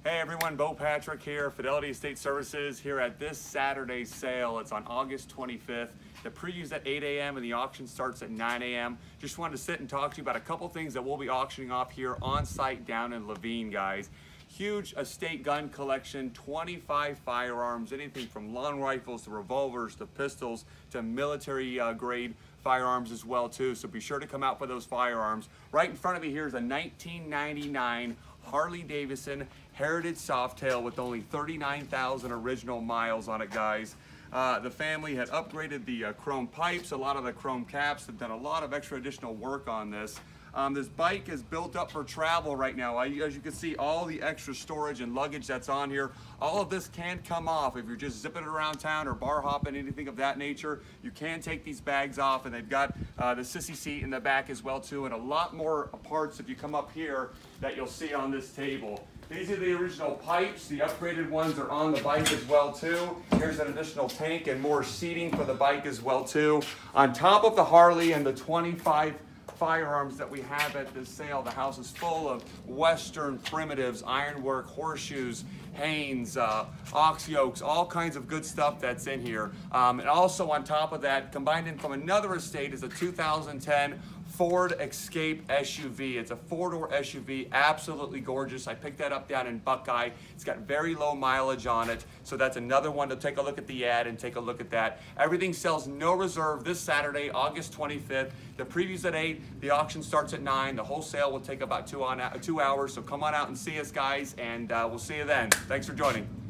Hey everyone, Bo Patrick here, Fidelity Estate Services, here at this Saturday's sale. It's on August 25th. The preview's at 8 a.m. and the auction starts at 9 a.m. Just wanted to sit and talk to you about a couple things that we'll be auctioning off here on site down in Laveen, guys. Huge estate gun collection, 25 firearms, anything from long rifles to revolvers to pistols to military grade firearms as well too. So be sure to come out for those firearms. Right in front of me here is a 1999 Harley Davidson Heritage Softail with only 39,000 original miles on it, guys. The family had upgraded the chrome pipes, a lot of the chrome caps, have done a lot of extra additional work on this. This bike is built up for travel right now. As you can see, all the extra storage and luggage that's on here, all of this can come off. If you're just zipping it around town or bar hopping, anything of that nature, you can take these bags off, and they've got the sissy seat in the back as well too, and a lot more parts if you come up here that you'll see on this table. These are the original pipes. The upgraded ones are on the bike as well too. Here's an additional tank and more seating for the bike as well too. On top of the Harley and the 25 firearms that we have at this sale, the house is full of Western primitives, ironwork, horseshoes, Hanes, ox yokes, all kinds of good stuff that's in here. And also on top of that, combined in from another estate, is a 2010 Ford Escape SUV. It's a four-door SUV, absolutely gorgeous. I picked that up down in Buckeye. It's got very low mileage on it, so that's another one to take a look at the ad and take a look at that. Everything sells no reserve this Saturday, August 25th. The preview's at 8, the auction starts at 9. The whole sale will take about 2 hours, so come on out and see us, guys, and we'll see you then. Thanks for joining.